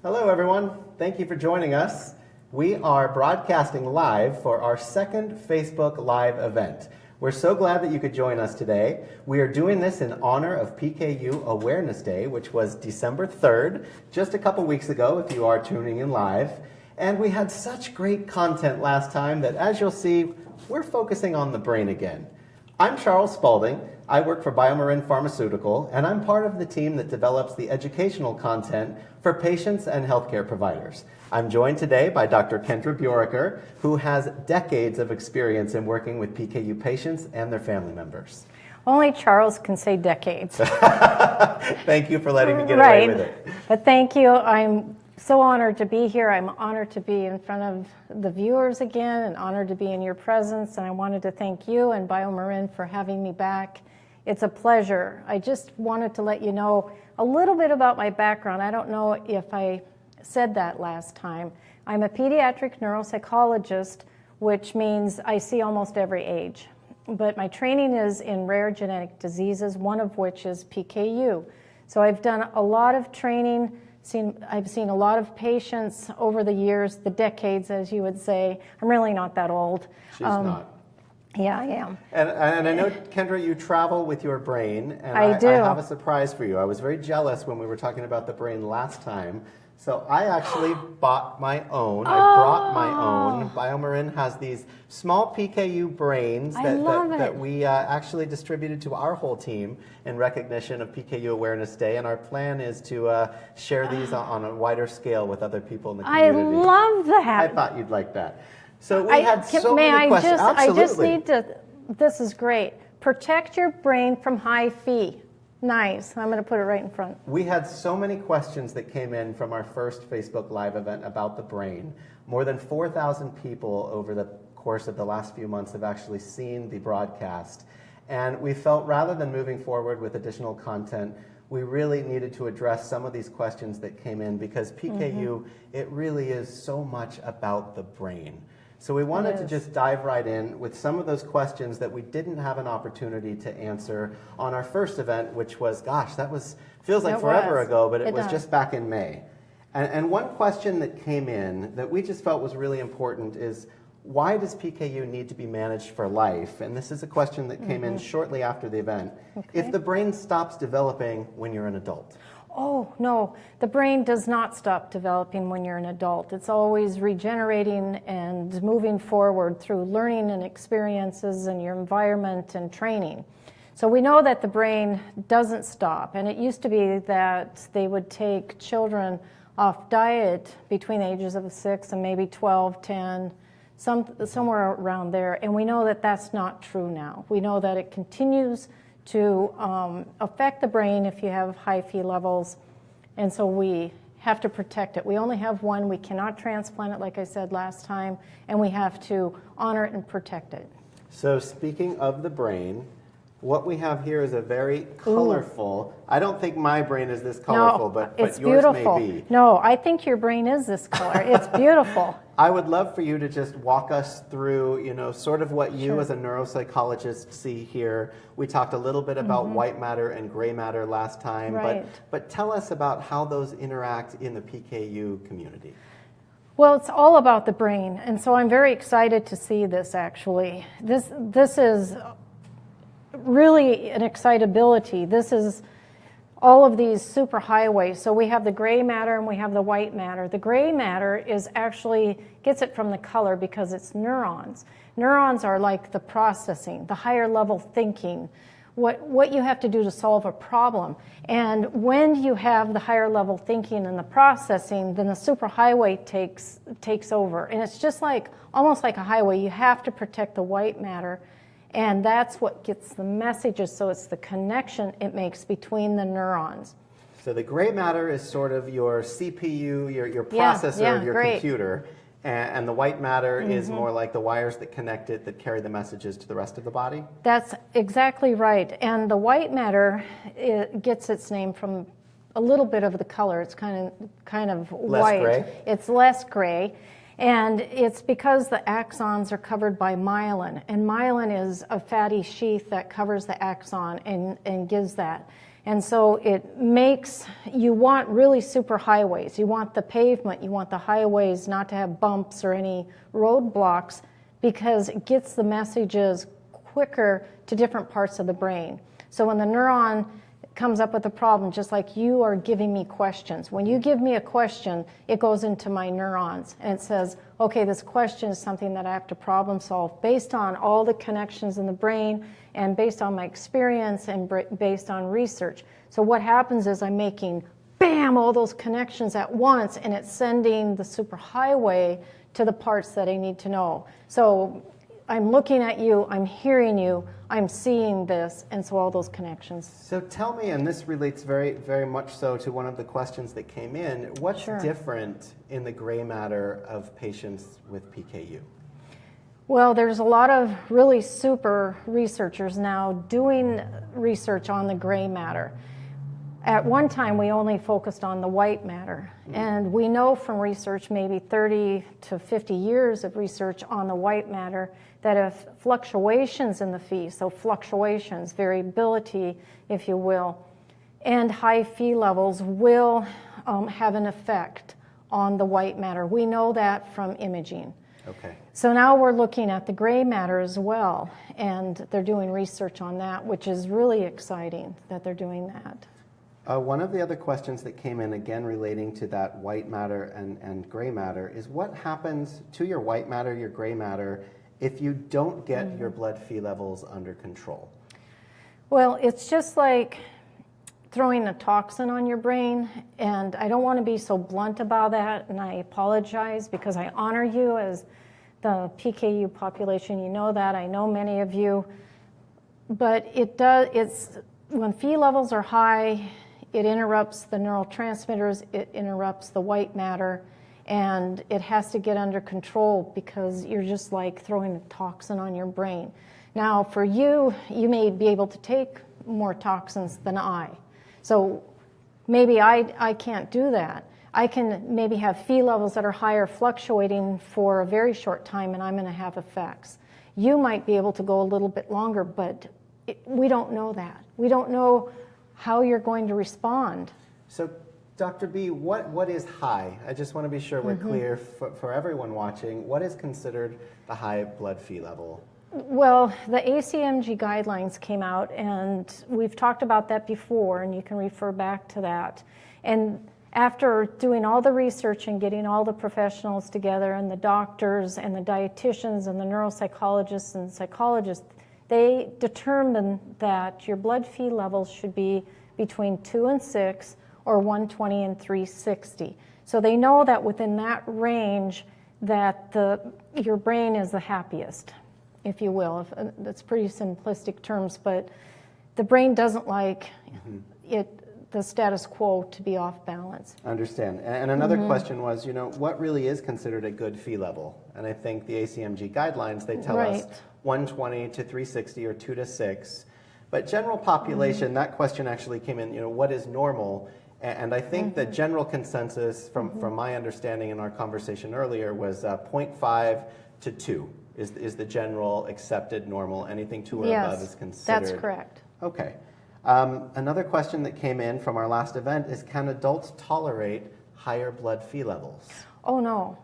Hello, everyone. Thank you for joining us. We are broadcasting live for our second Facebook Live event. We're so glad that you could join us today. We are doing this in honor of PKU Awareness Day, which was December 3rd, just a couple weeks ago, if you are tuning in live. And we had such great content last time that, as you'll see, we're focusing on the brain again. I'm Charles Spalding. I work for BioMarin Pharmaceutical, and I'm part of the team that develops the educational content for patients and healthcare providers. I'm joined today by Dr. Kendra Bjoraker, who has decades of experience in working with PKU patients and their family members. Only Charles can say decades. Thank you for letting me get away with it. But thank you. I'm so honored to be here. I'm honored to be in front of the viewers again and honored to be in your presence. And I wanted to thank you and BioMarin for having me back. It's a pleasure. I just wanted to let you know a little bit about my background. I don't know if I said that last time. I'm a pediatric neuropsychologist, which means I see almost every age. But my training is in rare genetic diseases, one of which is PKU. So I've done a lot of training. I've seen a lot of patients over the years, the decades, as you would say. I'm really not that old. She's not. Yeah, I am. And I know, Kendra, you travel with your brain, and I do. I have a surprise for you. I was very jealous when we were talking about the brain last time. So I actually bought my own. I brought my own. BioMarin has these small PKU brains that we actually distributed to our whole team in recognition of PKU Awareness Day, and our plan is to share these on a wider scale with other people in the community. I love that. I thought you'd like that. So we had so many questions. Absolutely. I just need to, this is great. Protect your brain from high phi. Nice. I'm going to put it right in front. We had so many questions that came in from our first Facebook Live event about the brain. More than 4,000 people over the course of the last few months have actually seen the broadcast. And we felt rather than moving forward with additional content, we really needed to address some of these questions that came in because PKU, it really is so much about the brain. So we wanted to just dive right in with some of those questions that we didn't have an opportunity to answer on our first event, which was, gosh, feels like forever ago, but it was just back in May. And one question that came in that we just felt was really important is, why does PKU need to be managed for life? And this is a question that came in shortly after the event. If the brain stops developing when you're an adult. Oh, no, the brain does not stop developing when you're an adult. It's always regenerating and moving forward through learning and experiences and your environment and training. So we know that the brain doesn't stop. And it used to be that they would take children off diet between the ages of 6 and maybe 12, 10, somewhere around there. And we know that that's not true now. We know that it continues to affect the brain if you have high phi levels, and so we have to protect it. We only have one. We cannot transplant it, like I said last time, and we have to honor it and protect it. So speaking of the brain, what we have here is a very colorful, I don't think my brain is this colorful, but yours beautiful. may be. No, I think your brain is this color. It's beautiful. I would love for you to just walk us through, sort of what you as a neuropsychologist see here. We talked a little bit about white matter and gray matter last time, but tell us about how those interact in the PKU community. Well, it's all about the brain, and so I'm very excited to see this actually. This is really an excitability. This is all of these superhighways. So we have the gray matter and we have the white matter. The gray matter gets it from the color because it's neurons. Neurons are like the processing, the higher level thinking, what you have to do to solve a problem. And when you have the higher level thinking and the processing, then the superhighway takes over. And it's just almost like a highway. You have to protect the white matter. And that's what gets the messages, so it's the connection it makes between the neurons. So the gray matter is sort of your CPU, your processor, your computer, and the white matter is more like the wires that connect it, that carry the messages to the rest of the body? That's exactly right. And the white matter, it gets its name from a little bit of the color. It's kind of less white. Gray? It's less gray. And it's because the axons are covered by myelin. And myelin is a fatty sheath that covers the axon and gives that. And so it makes, you want really super highways. You want the pavement, you want the highways not to have bumps or any roadblocks, because it gets the messages quicker to different parts of the brain. So when the neuron comes up with a problem, just like you are giving me questions. When you give me a question, it goes into my neurons and it says, okay, this question is something that I have to problem solve based on all the connections in the brain and based on my experience and based on research. So what happens is I'm making, bam, all those connections at once, and it's sending the superhighway to the parts that I need to know. So I'm looking at you, I'm hearing you, I'm seeing this, and so all those connections. So tell me, and this relates very, very much so to one of the questions that came in, what's different in the gray matter of patients with PKU? Well, there's a lot of really super researchers now doing research on the gray matter. At one time, we only focused on the white matter, and we know from research, maybe 30 to 50 years of research on the white matter, that if fluctuations in the Phe, so fluctuations, variability, if you will, and high Phe levels will have an effect on the white matter. We know that from imaging. Okay. So now we're looking at the gray matter as well, and they're doing research on that, which is really exciting that they're doing that. One of the other questions that came in, again relating to that white matter and gray matter, is what happens to your white matter, your gray matter, if you don't get your blood Phe levels under control? Well, it's just like throwing a toxin on your brain, and I don't want to be so blunt about that, and I apologize because I honor you as the PKU population. You know that. I know many of you. But it's when Phe levels are high, it interrupts the neurotransmitters, it interrupts the white matter, and it has to get under control because you're just like throwing a toxin on your brain. Now, for you, you may be able to take more toxins than I. So maybe I can't do that. I can maybe have Phe levels that are higher fluctuating for a very short time, and I'm going to have effects. You might be able to go a little bit longer, but we don't know that. We don't know how you're going to respond. So, Dr. B, what is high? I just want to be sure we're clear for everyone watching. What is considered the high blood Phe level? Well, the ACMG guidelines came out, and we've talked about that before, and you can refer back to that. And after doing all the research and getting all the professionals together, and the doctors and the dietitians and the neuropsychologists and psychologists, they determined that your blood Phe levels should be between 2 and 6 or 120 and 360. So they know that within that range that your brain is the happiest, if you will. That's pretty simplistic terms, but the brain doesn't like the status quo to be off balance. I understand. And another question was, what really is considered a good Phe level? And I think the ACMG guidelines, they tell us 120 to 360 or 2 to 6. But general population, that question actually came in, what is normal? And I think the general consensus from my understanding in our conversation earlier was 0.5 to 2 is the general accepted normal. Anything 2 or above is considered. That's correct. Okay. Another question that came in from our last event is, can adults tolerate higher blood Phe levels? Oh, no.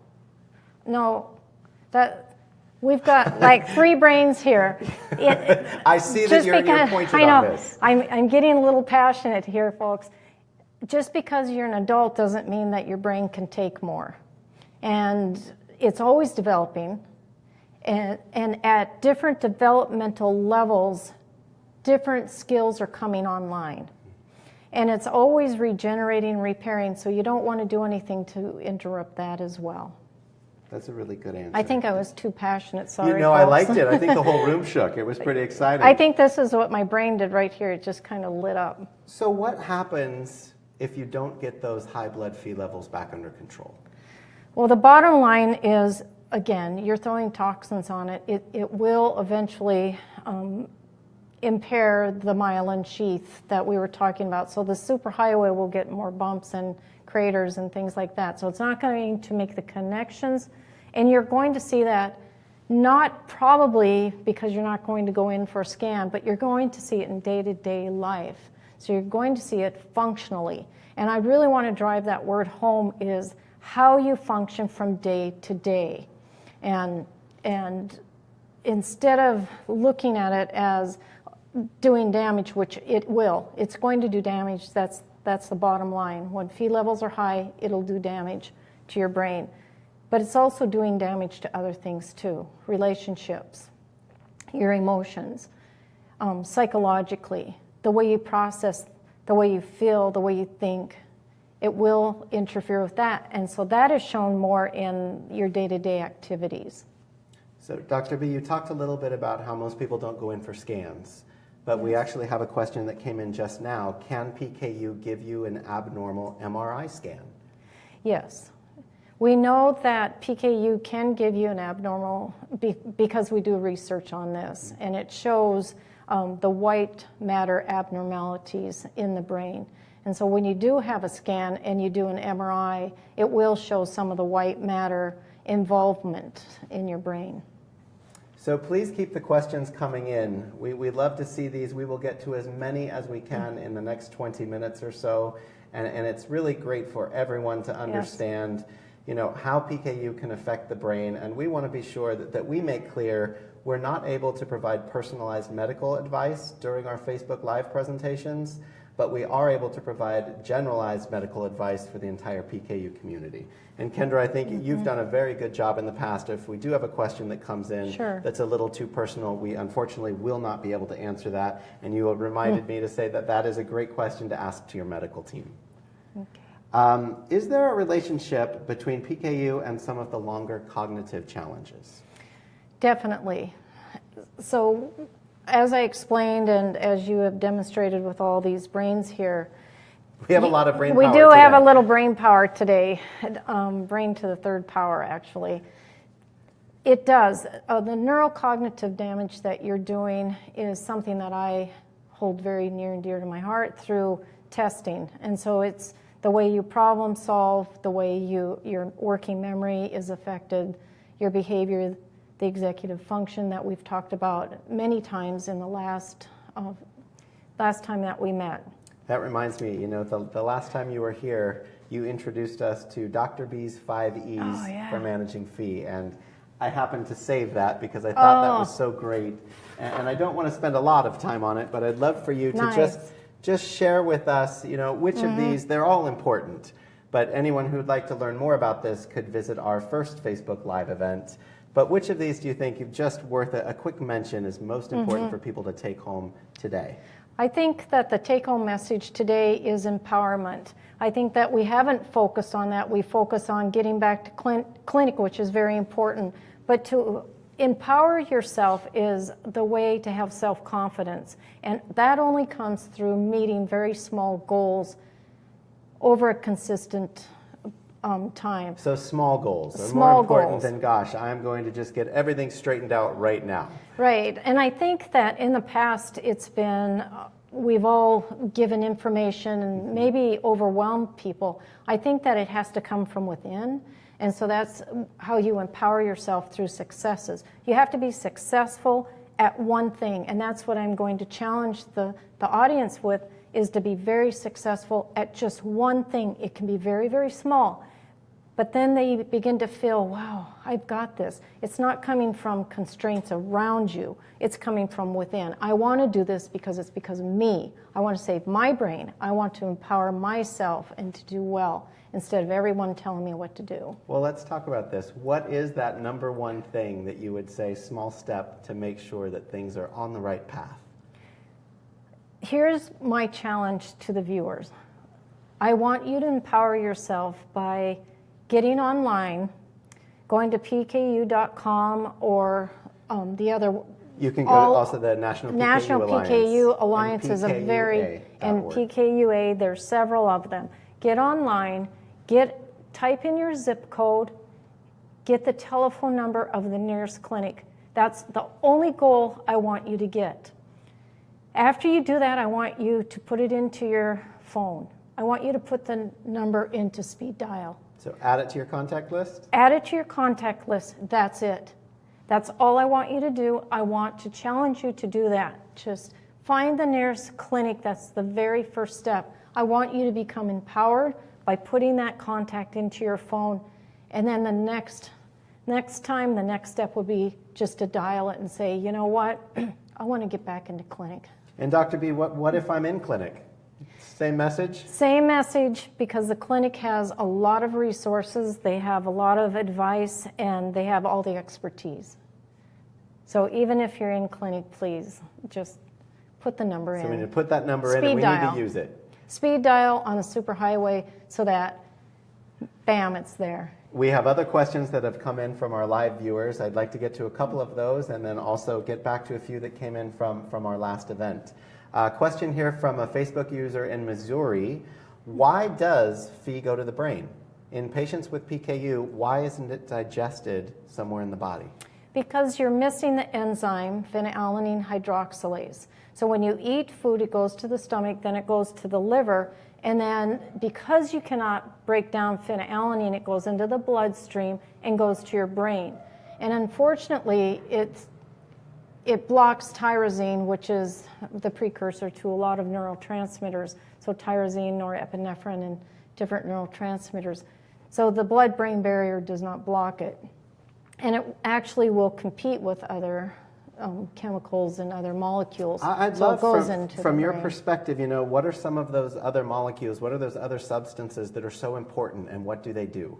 No. We've got like 3 brains here. I see that you're pointed on this. I'm getting a little passionate here, folks. Just because you're an adult doesn't mean that your brain can take more. And it's always developing. And at different developmental levels, different skills are coming online. And it's always regenerating, repairing, so you don't want to do anything to interrupt that as well. That's a really good answer. I think I was too passionate, sorry. Folks. I liked it. I think the whole room shook. It was pretty exciting. I think this is what my brain did right here. It just kind of lit up. So what happens if you don't get those high blood Phe levels back under control? Well, the bottom line is, again, you're throwing toxins on it. It will eventually impair the myelin sheath that we were talking about. So the superhighway will get more bumps and craters and things like that. So it's not going to make the connections. And you're going to see that not probably because you're not going to go in for a scan, but you're going to see it in day-to-day life. So you're going to see it functionally. And I really want to drive that word home, is how you function from day to day. And instead of looking at it as doing damage, which it will, it's going to do damage. That's the bottom line. When Phe levels are high, it'll do damage to your brain. But it's also doing damage to other things too, relationships, your emotions, psychologically, the way you process, the way you feel, the way you think. It will interfere with that. And so that is shown more in your day-to-day activities. So Dr. B, you talked a little bit about how most people don't go in for scans, but we actually have a question that came in just now. Can PKU give you an abnormal MRI scan? Yes. We know that PKU can give you an abnormal, because we do research on this, and it shows the white matter abnormalities in the brain. And so when you do have a scan and you do an MRI, it will show some of the white matter involvement in your brain. So please keep the questions coming in. We'd love to see these. We will get to as many as we can in the next 20 minutes or so. And it's really great for everyone to understand, how PKU can affect the brain. And we want to be sure that we make clear we're not able to provide personalized medical advice during our Facebook Live presentations, but we are able to provide generalized medical advice for the entire PKU community. And Kendra, I think you've done a very good job in the past. If we do have a question that comes in that's a little too personal, we unfortunately will not be able to answer that. And you reminded me to say that is a great question to ask to your medical team. Okay. Is there a relationship between PKU and some of the longer cognitive challenges? Definitely. So, as I explained, and as you have demonstrated with all these brains here, we have a lot of brain power We do today. have a little brain power today, brain to the third power, actually. It does. The neurocognitive damage that you're doing is something that I hold very near and dear to my heart through testing. And so it's the way you problem solve, the way your working memory is affected, your behavior, the executive function that we've talked about many times in the last time that we met. That reminds me, the last time you were here, you introduced us to Dr. B's 5 E's for managing Phe, and I happened to save that because I thought that was so great. And I don't want to spend a lot of time on it, but I'd love for you to just share with us, which of these, they're all important, but anyone who would like to learn more about this could visit our first Facebook Live event. But which of these do you think just worth a quick mention is most important for people to take home today? I think that the take-home message today is empowerment. I think that we haven't focused on that. We focus on getting back to clinic, which is very important. But to empower yourself is the way to have self-confidence. And that only comes through meeting very small goals over a consistent time. So small goals are more important than, gosh, I'm going to just get everything straightened out right now. Right. And I think that in the past it's been, we've all given information and maybe overwhelmed people. I think that it has to come from within. And so that's how you empower yourself through successes. You have to be successful at one thing. And that's what I'm going to challenge the audience with, is to be very successful at just one thing. It can be very, very small. But then they begin to feel, wow, I've got this. It's not coming from constraints around you. It's coming from within. I want to do this because it's because of me. I want to save my brain. I want to empower myself and to do well instead of everyone telling me what to do. Well, let's talk about this. What is that number one thing that you would say, small step, to make sure that things are on the right path? Here's my challenge to the viewers. I want you to empower yourself by getting online, going to pku.com or the other. You can go to also the National PKU Alliance is a very, and PKUA, there's several of them. Get online, type in your zip code, get the telephone number of the nearest clinic. That's the only goal I want you to get. After you do that, I want you to put it into your phone. I want you to put the number into speed dial. So add it to your contact list? Add it to your contact list. That's it. That's all I want you to do. I want to challenge you to do that. Just Find the nearest clinic. That's the very first step. I want you to become empowered by putting that contact into your phone. And then the next time, the next step would be just to dial it and say, you know what, I want to get back into clinic. And Dr. B, what if I'm in clinic? Same message? Same message, because the clinic has a lot of resources, they have a lot of advice, and they have all the expertise. So even if you're in clinic, please just put the number in. So we need to put that number in and we need to use it. Speed dial on the superhighway so that, bam, it's there. We have other questions that have come in from our live viewers. I'd like to get to a couple of those and then also get back to a few that came in from our last event. Question here from a Facebook user in Missouri. Why does Phe go to the brain? In patients with PKU, why isn't it digested somewhere in the body? Because you're missing the enzyme phenylalanine hydroxylase. So when you eat food, it goes to the stomach, then it goes to the liver, and then because you cannot break down phenylalanine, it goes into the bloodstream and goes to your brain. And unfortunately, it blocks tyrosine, which is the precursor to a lot of neurotransmitters. So tyrosine, norepinephrine, and different neurotransmitters. So the blood-brain barrier does not block it. And it actually will compete with other chemicals and other molecules. I'd so love, it goes from your perspective, what are some of those other molecules? What are those other substances that are so important, and what do they do?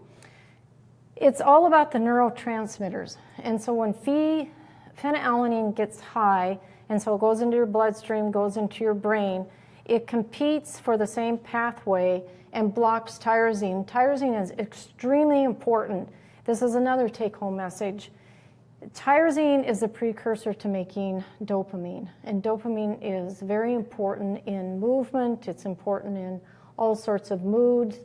It's all about the neurotransmitters. And so when phenylalanine gets high, and so it goes into your bloodstream, goes into your brain, it competes for the same pathway and blocks tyrosine. Tyrosine is extremely important. This is another take-home message. Tyrosine is a precursor to making dopamine, and dopamine is very important in movement. It's important in all sorts of moods.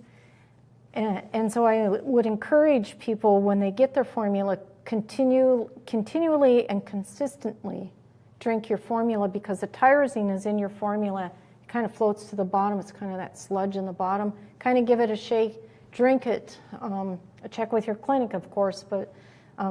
And so I would encourage people, when they get their formula, continually and consistently drink your formula, because the tyrosine is in your formula. It kind of floats to the bottom. It's kind of that sludge in the bottom. Kind of give it a shake, drink it. Check with your clinic, of course, but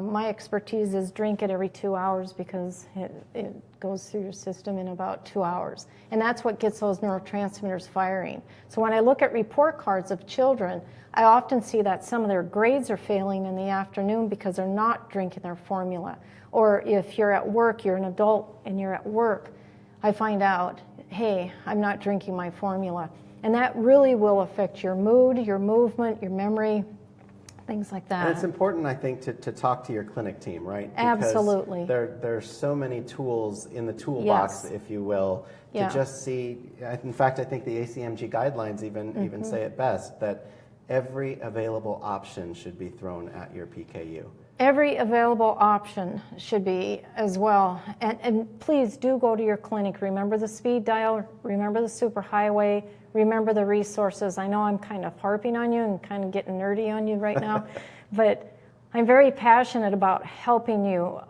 my expertise is drink it every 2 hours, because it goes through your system in about 2 hours. And that's what gets those neurotransmitters firing. So when I look at report cards of children, I often see that some of their grades are failing in the afternoon because they're not drinking their formula. Or if you're at work, you're an adult and you're at work, I find out, hey, I'm not drinking my formula. And that really will affect your mood, your movement, your memory, things like that. And it's important, I think, to talk to your clinic team, right? Because absolutely. There's so many tools in the toolbox, yes, if you will, to just see. In fact, I think the ACMG guidelines even say it best, that every available option should be thrown at your PKU. Every available option should be as well. And please do go to your clinic. Remember the speed dial, remember the superhighway, remember the resources. I know I'm kind of harping on you and kind of getting nerdy on you right now, but I'm very passionate about helping you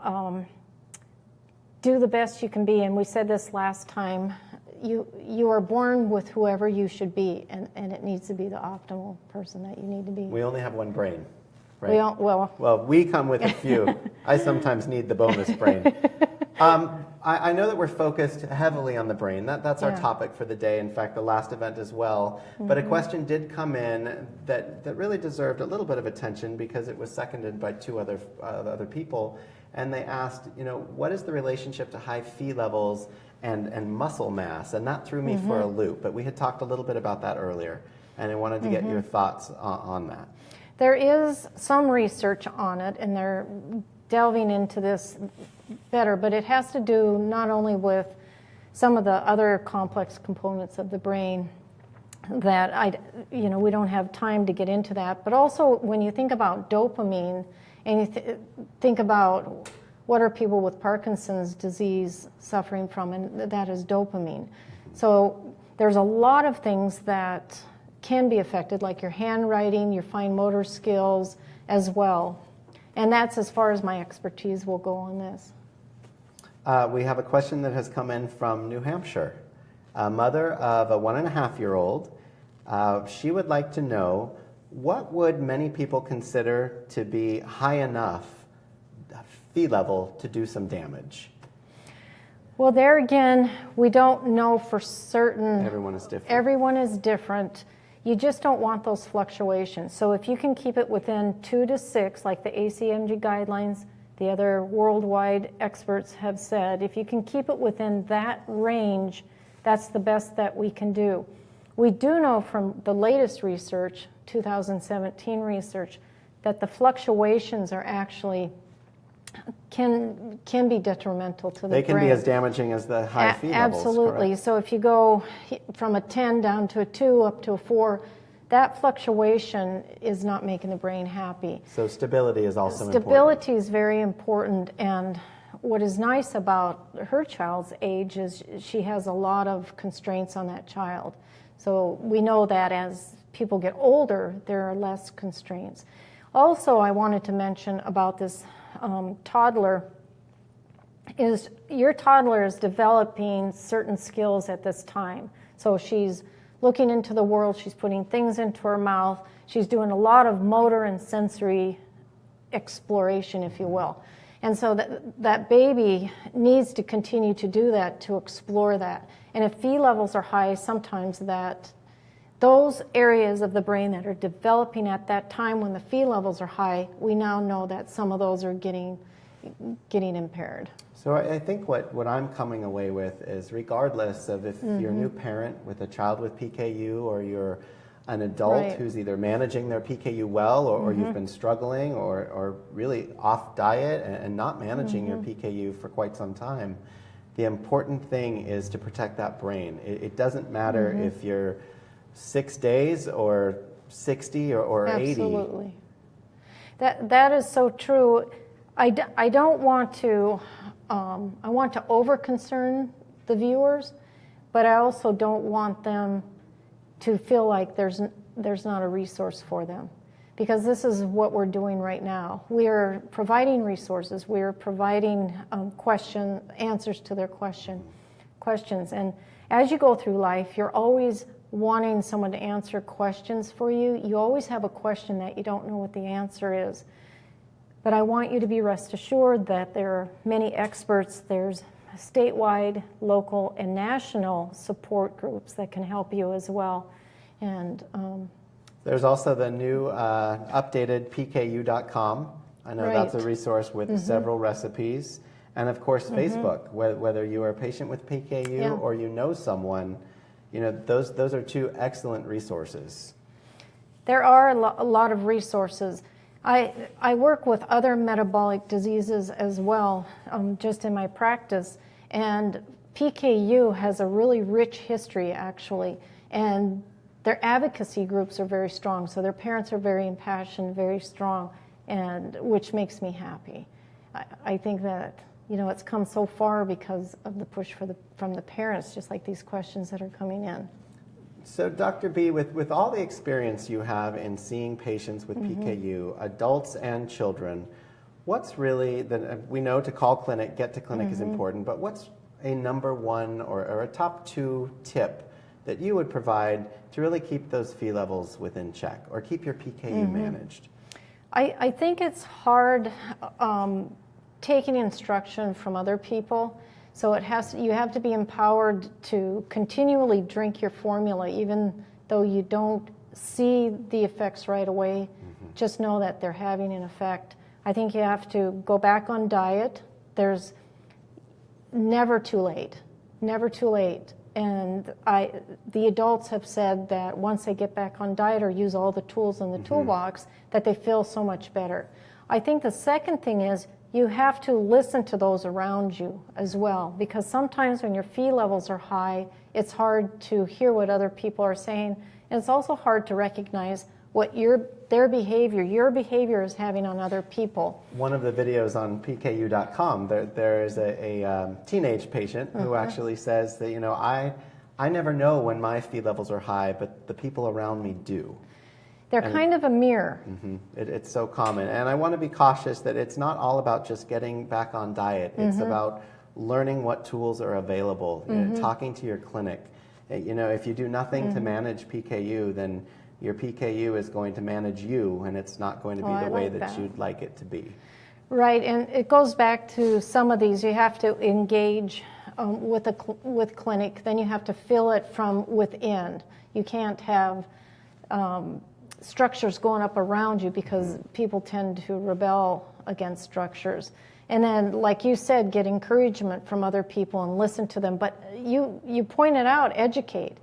do the best you can be. And we said this last time, you are born with whoever you should be, and it needs to be the optimal person that you need to be. We only have one brain. Right. Well, we come with a few. I sometimes need the bonus brain. I know that we're focused heavily on the brain. That's our topic for the day. In fact, the last event as well. But a question did come in that really deserved a little bit of attention, because it was seconded by two other people. And they asked, what is the relationship to high Phe levels and muscle mass? And that threw me for a loop. But we had talked a little bit about that earlier, and I wanted to get your thoughts on that. There is some research on it, and they're delving into this better, but it has to do not only with some of the other complex components of the brain that we don't have time to get into that, but also when you think about dopamine and you think about what are people with Parkinson's disease suffering from, and that is dopamine. So there's a lot of things that can be affected, like your handwriting, your fine motor skills as well. And that's as far as my expertise will go on this. We have a question that has come in from New Hampshire. A mother of a 1.5-year-old. She would like to know, what would many people consider to be high enough Phe level to do some damage? Well, there again, we don't know for certain. Everyone is different. Everyone is different. You just don't want those fluctuations. So if you can keep it within 2 to 6, like the ACMG guidelines, the other worldwide experts have said, if you can keep it within that range, that's the best that we can do. We do know from the latest research, 2017 research, that the fluctuations are actually can be detrimental to the brain. They can be as damaging as the high Phe levels. Absolutely. Correct? So if you go from a 10 down to a 2 up to a 4, that fluctuation is not making the brain happy. So stability is also important. Stability is very important, and what is nice about her child's age is she has a lot of constraints on that child. So we know that as people get older, there are less constraints. Also, I wanted to mention about this toddler is your toddler is developing certain skills at this time. So she's looking into the world, she's putting things into her mouth, she's doing a lot of motor and sensory exploration, if you will. And so that baby needs to continue to do that, to explore that. And if Phe levels are high, sometimes those areas of the brain that are developing at that time when the Phe levels are high, we now know that some of those are getting impaired. So I think what I'm coming away with is, regardless of if you're a new parent with a child with PKU, or you're an adult who's either managing their PKU well, or you've been struggling or really off diet and not managing your PKU for quite some time, the important thing is to protect that brain. It doesn't matter if you're 6 days or 60 or 80. Absolutely. That is so true. I don't want to, I want to over-concern the viewers, but I also don't want them to feel like there's not a resource for them, because this is what we're doing right now. We are providing resources. We are providing answers to their questions. And as you go through life, you're always wanting someone to answer questions for you. You always have a question that you don't know what the answer is. But I want you to be rest assured that there are many experts. There's statewide, local, and national support groups that can help you as well. And there's also the new updated PKU.com. I know that's a resource with several recipes. And of course, Facebook, whether you are a patient with PKU or you know someone, those are two excellent resources. There are a lot of resources. I work with other metabolic diseases as well, just in my practice, and PKU has a really rich history, actually, and their advocacy groups are very strong, so their parents are very impassioned, very strong, and which makes me happy. I think that it's come so far because of the push from the parents, just like these questions that are coming in. So Dr. B, with all the experience you have in seeing patients with PKU, adults and children, what's really, we know to call clinic, get to clinic is important, but what's a number one or a top 2 tip that you would provide to really keep those Phe levels within check or keep your PKU managed? I think it's hard taking instruction from other people. So you have to be empowered to continually drink your formula, even though you don't see the effects right away. Just know that they're having an effect. I think you have to go back on diet. There's never too late, never too late. And the adults have said that once they get back on diet or use all the tools in the toolbox, that they feel so much better. I think the second thing is you have to listen to those around you as well, because sometimes when your Phe levels are high, it's hard to hear what other people are saying, and it's also hard to recognize what your behavior is having on other people. One of the videos on PKU.com, there is a teenage patient who actually says that, I never know when my Phe levels are high, but the people around me do. They're kind of a mirror. It's so common. And I want to be cautious that it's not all about just getting back on diet. It's about learning what tools are available, talking to your clinic. If you do nothing to manage PKU, then your PKU is going to manage you, and it's not going to be the way that you'd like it to be. Right, and it goes back to some of these. You have to engage with clinic, then you have to fill it from within. You can't have structures going up around you because people tend to rebel against structures. And then, like you said, get encouragement from other people and listen to them. But you pointed out, educate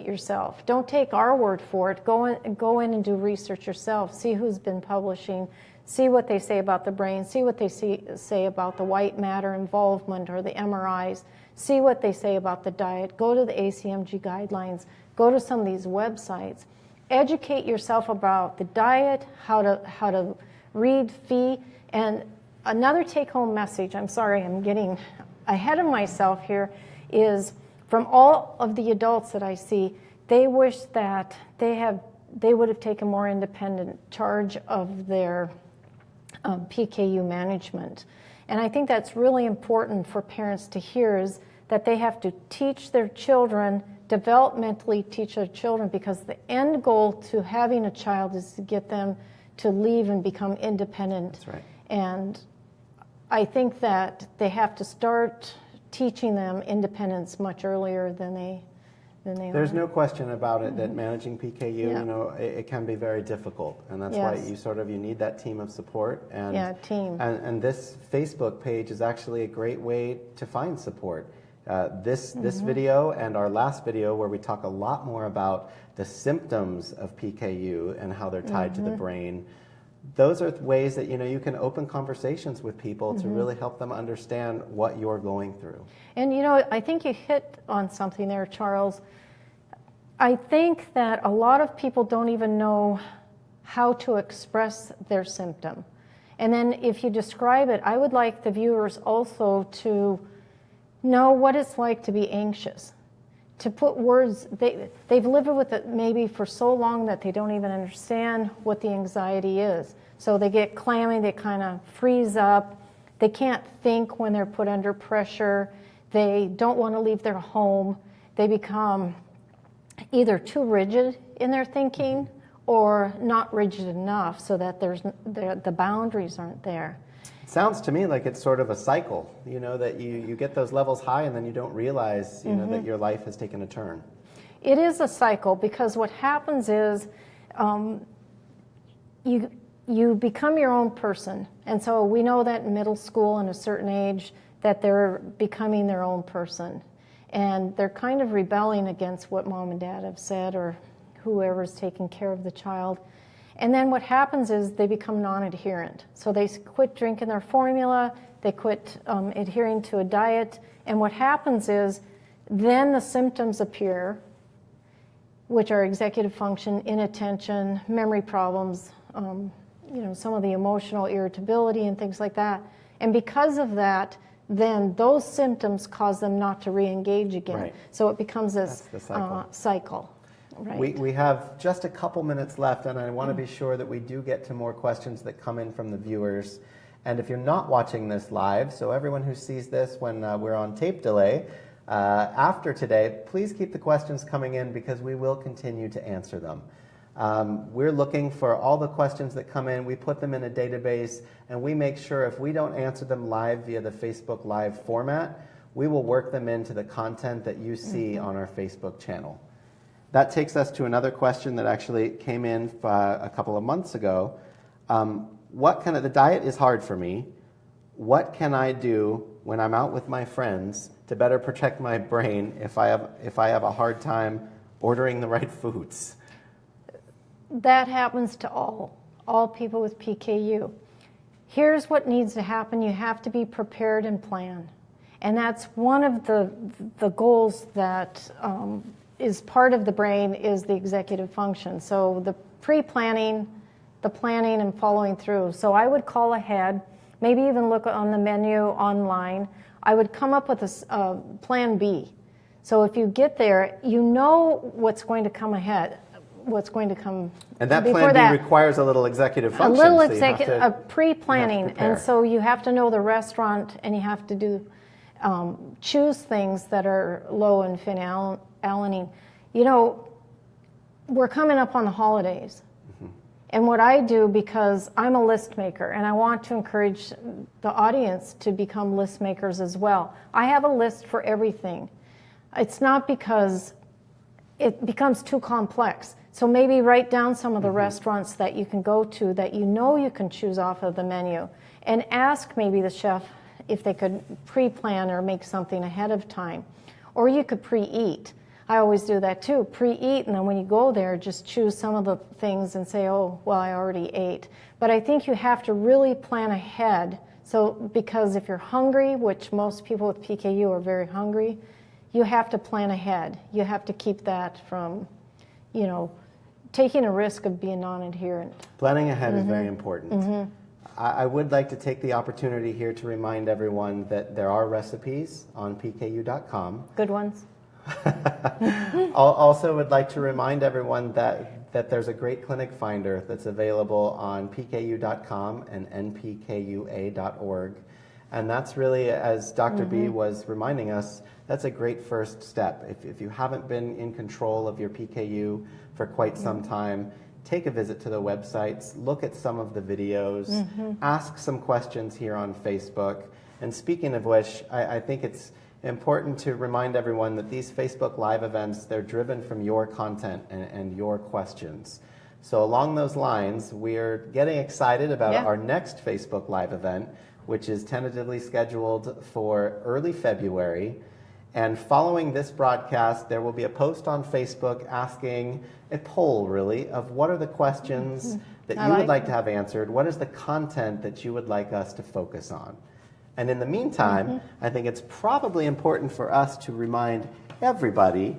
yourself. Don't take our word for it. Go in and do research yourself. See who's been publishing. See what they say about the brain. See what they say about the white matter involvement or the MRIs. See what they say about the diet. Go to the ACMG guidelines. Go to some of these websites. Educate yourself about the diet, how to read, fee. And another take-home message, I'm sorry, I'm getting ahead of myself here, is from all of the adults that I see, they wish that they would have taken more independent charge of their PKU management. And I think that's really important for parents to hear, is that they have to teach their children, developmentally teach their children, because the end goal to having a child is to get them to leave and become independent. That's right. And I think that they have to start teaching them independence much earlier than they There's no question about it that managing PKU, it can be very difficult, and that's why you need that team of support. And team. And this Facebook page is actually a great way to find support. This video and our last video, where we talk a lot more about the symptoms of PKU and how they're tied to the brain, those are ways that you can open conversations with people to really help them understand what you're going through. And I think you hit on something there, Charles. I think that a lot of people don't even know how to express their symptom. And then if you describe it, I would like the viewers also to know what it's like to be anxious, to put words. They've lived with it maybe for so long that they don't even understand what the anxiety is. So they get clammy, they kind of freeze up, they can't think when they're put under pressure, they don't want to leave their home, they become either too rigid in their thinking or not rigid enough so that the boundaries aren't there. It sounds to me like it's sort of a cycle, that you get those levels high and then you don't realize, that your life has taken a turn. It is a cycle, because what happens is you become your own person. And so we know that in middle school and a certain age that they're becoming their own person. And they're kind of rebelling against what mom and dad have said or whoever's taking care of the child. And then what happens is they become non-adherent. So they quit drinking their formula, they quit adhering to a diet, and what happens is then the symptoms appear, which are executive function, inattention, memory problems, some of the emotional irritability and things like that. And because of that, then those symptoms cause them not to re-engage again. Right. So it becomes this cycle. Right. We have just a couple minutes left, and I want to be sure that we do get to more questions that come in from the viewers. And if you're not watching this live, so everyone who sees this when we're on tape delay, after today, please keep the questions coming in, because we will continue to answer them. We're looking for all the questions that come in. We put them in a database, and we make sure if we don't answer them live via the Facebook Live format, we will work them into the content that you see on our Facebook channel. That takes us to another question that actually came in a couple of months ago. The diet is hard for me. What can I do when I'm out with my friends to better protect my brain if I have a hard time ordering the right foods? That happens to all people with PKU. Here's what needs to happen. You have to be prepared and plan. And that's one of the goals that is part of the brain, is the executive function. So the pre-planning, the planning, and following through. So I would call ahead, maybe even look on the menu online. I would come up with a plan B. So if you get there, you know what's going to come ahead, what's going to come. And that plan B requires a little executive function. A little pre-planning. And so you have to know the restaurant, and you have to do choose things that are low in phenylalanine. We're coming up on the holidays. And what I do, because I'm a list maker and I want to encourage the audience to become list makers as well, I have a list for everything. It's not because it becomes too complex. So maybe write down some of the restaurants that you can go to that you know you can choose off of the menu, and ask maybe the chef if they could pre-plan or make something ahead of time. Or you could pre-eat. I always do that too, pre-eat, and then when you go there, just choose some of the things and say, oh, well, I already ate. But I think you have to really plan ahead. So, because if you're hungry, which most people with PKU are very hungry, you have to plan ahead. You have to keep that from, taking a risk of being non-adherent. Planning ahead is very important. I would like to take the opportunity here to remind everyone that there are recipes on pku.com. Good ones. Also would like to remind everyone that there's a great clinic finder that's available on pku.com and npkua.org. And that's really, as Dr. B was reminding us, that's a great first step. If you haven't been in control of your PKU for quite some time, take a visit to the websites, look at some of the videos, ask some questions here on Facebook. And speaking of which, I think it's important to remind everyone that these Facebook Live events, they're driven from your content and your questions. So along those lines, we're getting excited about our next Facebook Live event, which is tentatively scheduled for early February. And following this broadcast, there will be a post on Facebook asking a poll, really, of what are the questions that you would like to have answered? What is the content that you would like us to focus on? And in the meantime, I think it's probably important for us to remind everybody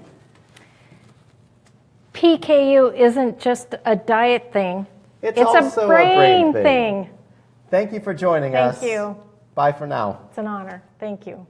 PKU isn't just a diet thing. It's also a brain thing. Thank you for joining us. Thank you. Bye for now. It's an honor. Thank you.